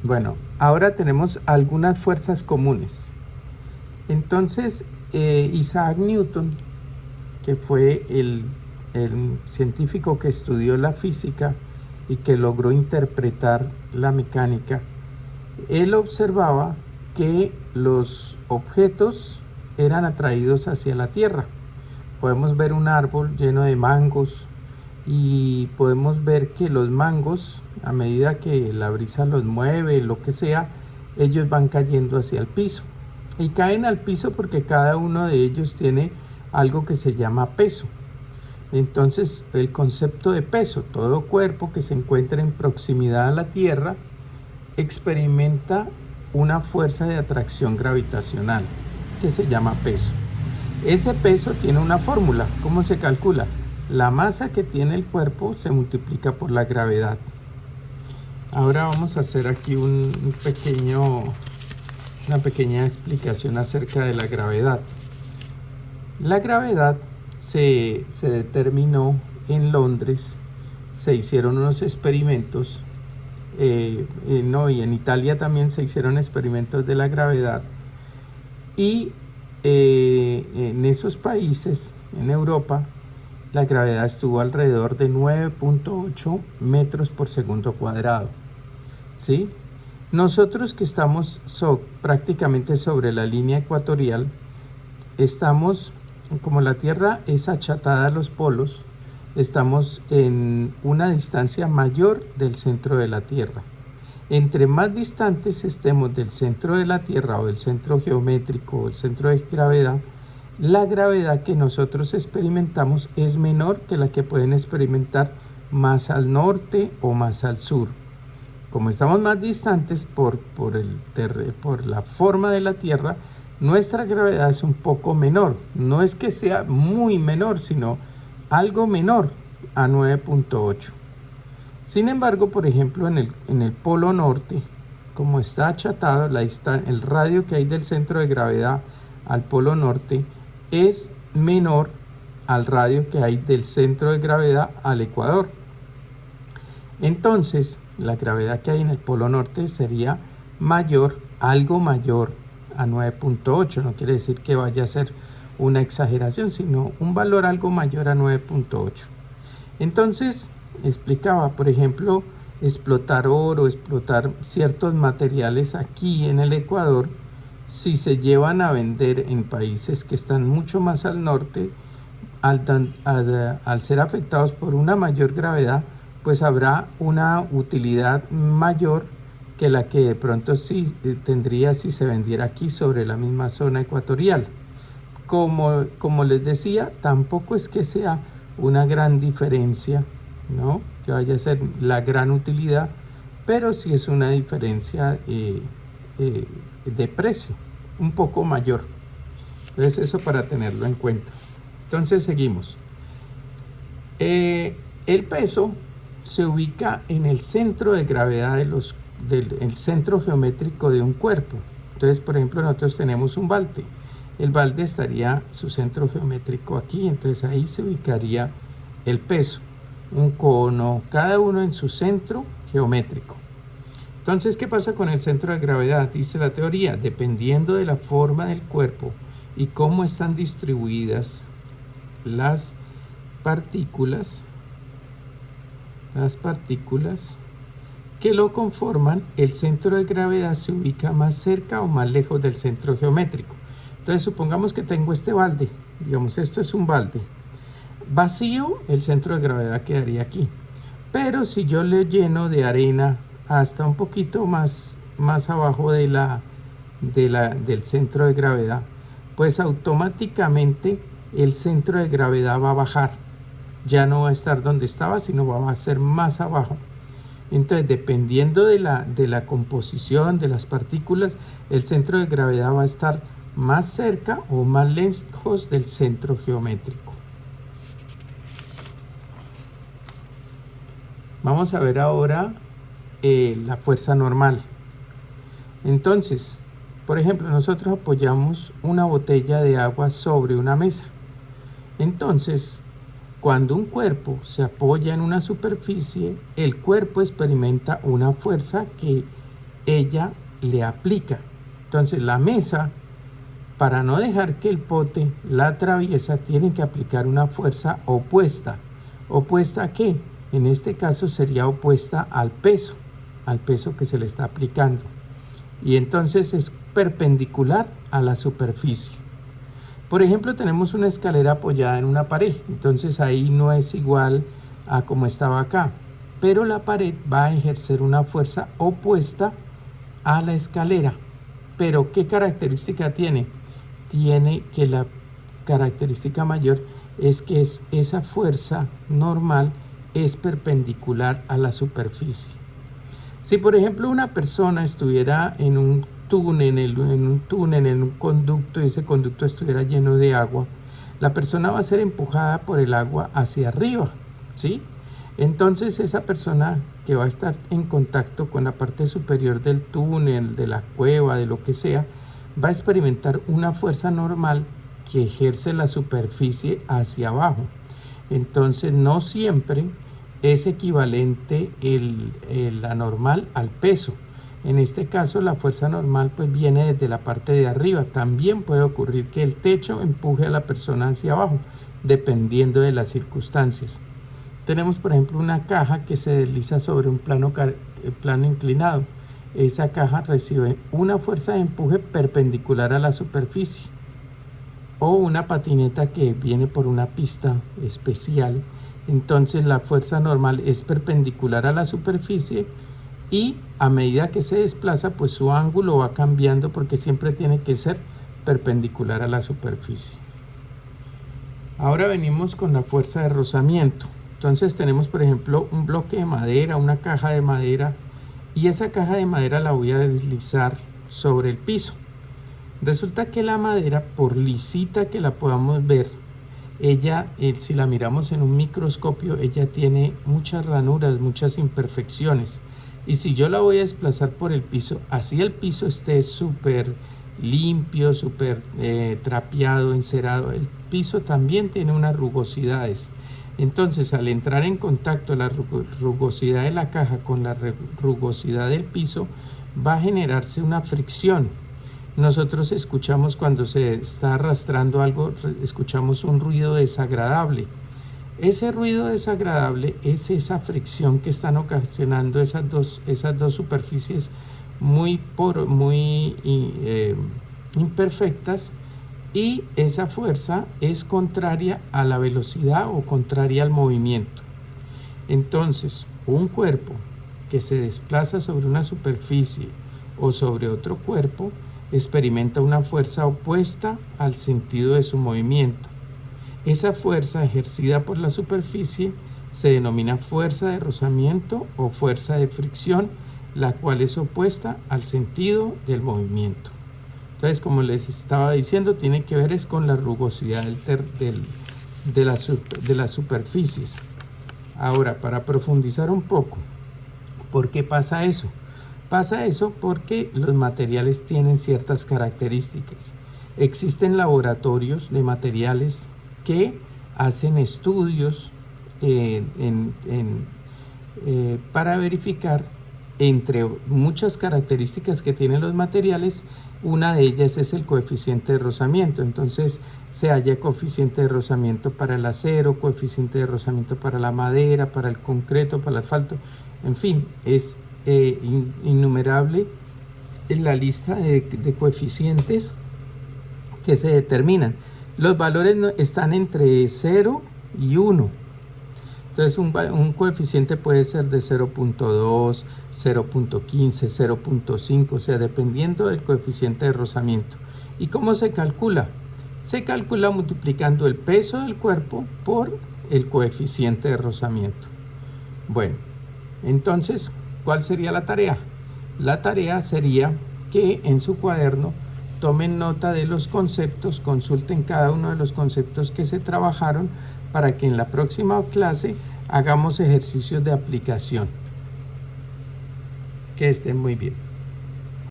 Bueno, ahora tenemos algunas fuerzas comunes. Entonces, Isaac Newton, que fue el científico que estudió la física y que logró interpretar la mecánica, él observaba que los objetos eran atraídos hacia la Tierra. Podemos ver un árbol lleno de mangos y podemos ver que los mangos, a medida que la brisa los mueve, lo que sea, ellos van cayendo hacia el piso. Y caen al piso porque cada uno de ellos tiene algo que se llama peso. Entonces, el concepto de peso, todo cuerpo que se encuentra en proximidad a la Tierra, experimenta una fuerza de atracción gravitacional que se llama peso. Ese peso tiene una fórmula. ¿Cómo se calcula? La masa que tiene el cuerpo se multiplica por la gravedad. Ahora vamos a hacer aquí una pequeña explicación acerca de la gravedad. La gravedad se determinó en Londres, se hicieron unos experimentos, y en Italia también se hicieron experimentos de la gravedad, y en esos países, en Europa, la gravedad estuvo alrededor de 9.8 metros por segundo cuadrado. ¿Sí? Nosotros que estamos prácticamente sobre la línea ecuatorial, estamos, como la Tierra es achatada a los polos, estamos en una distancia mayor del centro de la Tierra. Entre más distantes estemos del centro de la Tierra o del centro geométrico o el centro de gravedad, la gravedad que nosotros experimentamos es menor que la que pueden experimentar más al norte o más al sur. Como estamos más distantes por la forma de la Tierra, nuestra gravedad es un poco menor. No es que sea muy menor, sino algo menor a 9.8. Sin embargo, por ejemplo, en el polo norte, como está achatado, el radio que hay del centro de gravedad al polo norte es menor al radio que hay del centro de gravedad al ecuador. Entonces, la gravedad que hay en el polo norte sería mayor, algo mayor a 9.8. No quiere decir que vaya a ser una exageración, sino un valor algo mayor a 9.8. Entonces, explicaba, por ejemplo, explotar oro, explotar ciertos materiales aquí en el Ecuador, si se llevan a vender en países que están mucho más al norte, al ser afectados por una mayor gravedad, pues habrá una utilidad mayor que la que de pronto sí tendría si se vendiera aquí sobre la misma zona ecuatorial. Como les decía, tampoco es que sea una gran diferencia, ¿no? Que vaya a ser la gran utilidad, pero sí es una diferencia de precio un poco mayor. Entonces eso para tenerlo en cuenta. Entonces seguimos. El peso se ubica en el centro de gravedad del centro geométrico de un cuerpo. Entonces, por ejemplo, nosotros tenemos un balde. El balde estaría su centro geométrico aquí, entonces ahí se ubicaría el peso. Un cono, cada uno en su centro geométrico. Entonces, ¿qué pasa con el centro de gravedad? Dice la teoría, dependiendo de la forma del cuerpo y cómo están distribuidas las partículas que lo conforman, el centro de gravedad se ubica más cerca o más lejos del centro geométrico. Entonces, supongamos que tengo este balde, digamos, esto es un balde vacío, el centro de gravedad quedaría aquí. Pero si yo le lleno de arena hasta un poquito más abajo del centro de gravedad, pues automáticamente el centro de gravedad va a bajar. Ya no va a estar donde estaba, sino va a ser más abajo. Entonces, dependiendo de la composición de las partículas, el centro de gravedad va a estar más cerca o más lejos del centro geométrico. Vamos a ver ahora la fuerza normal. Entonces, por ejemplo, nosotros apoyamos una botella de agua sobre una mesa. Entonces, cuando un cuerpo se apoya en una superficie, el cuerpo experimenta una fuerza que ella le aplica. Entonces la mesa, para no dejar que el pote la atraviesa, tiene que aplicar una fuerza opuesta. ¿Opuesta a qué? En este caso sería opuesta al peso que se le está aplicando. Y entonces es perpendicular a la superficie. Por ejemplo, tenemos una escalera apoyada en una pared, entonces ahí no es igual a como estaba acá, pero la pared va a ejercer una fuerza opuesta a la escalera. Pero ¿qué característica tiene? Tiene que la característica mayor es que esa fuerza normal es perpendicular a la superficie. Si por ejemplo una persona estuviera en un túnel, en un conducto, y ese conducto estuviera lleno de agua, la persona va a ser empujada por el agua hacia arriba, ¿sí? Entonces esa persona que va a estar en contacto con la parte superior del túnel, de la cueva, de lo que sea, va a experimentar una fuerza normal que ejerce la superficie hacia abajo. Entonces no siempre es equivalente la normal al peso. En este caso la fuerza normal pues viene desde la parte de arriba. También puede ocurrir que el techo empuje a la persona hacia abajo, dependiendo de las circunstancias. Tenemos por ejemplo una caja que se desliza sobre un plano inclinado. Esa caja recibe una fuerza de empuje perpendicular a la superficie. O una patineta que viene por una pista especial, entonces la fuerza normal es perpendicular a la superficie y a medida que se desplaza pues su ángulo va cambiando porque siempre tiene que ser perpendicular a la superficie. Ahora venimos con la fuerza de rozamiento. Entonces tenemos por ejemplo un bloque de madera, una caja de madera, y esa caja de madera la voy a deslizar sobre el piso. Resulta que la madera, por lisita que la podamos ver, ella, si la miramos en un microscopio, ella tiene muchas ranuras, muchas imperfecciones. Y si yo la voy a desplazar por el piso, así el piso esté súper limpio, súper trapeado, encerado, el piso también tiene unas rugosidades. Entonces, al entrar en contacto la rugosidad de la caja con la rugosidad del piso, va a generarse una fricción. Nosotros escuchamos cuando se está arrastrando algo, escuchamos un ruido desagradable. Ese ruido desagradable es esa fricción que están ocasionando esas dos superficies muy imperfectas, y esa fuerza es contraria a la velocidad o contraria al movimiento. Entonces, un cuerpo que se desplaza sobre una superficie o sobre otro cuerpo experimenta una fuerza opuesta al sentido de su movimiento. Esa fuerza ejercida por la superficie se denomina fuerza de rozamiento o fuerza de fricción, la cual es opuesta al sentido del movimiento. Entonces, como les estaba diciendo, tiene que ver es con la rugosidad de las superficies. Ahora, para profundizar un poco, ¿por qué pasa eso? Pasa eso porque los materiales tienen ciertas características. Existen laboratorios de materiales que hacen estudios para verificar, entre muchas características que tienen los materiales, una de ellas es el coeficiente de rozamiento. Entonces se halla coeficiente de rozamiento para el acero, coeficiente de rozamiento para la madera, para el concreto, para el asfalto, en fin, es innumerable en la lista de coeficientes que se determinan. Los valores están entre 0 y 1. Entonces un coeficiente puede ser de 0.2, 0.15, 0.5, o sea, dependiendo del coeficiente de rozamiento. ¿Y cómo se calcula? Se calcula multiplicando el peso del cuerpo por el coeficiente de rozamiento. Bueno, entonces, ¿cuál sería la tarea? La tarea sería que en su cuaderno tomen nota de los conceptos, consulten cada uno de los conceptos que se trabajaron para que en la próxima clase hagamos ejercicios de aplicación. Que estén muy bien.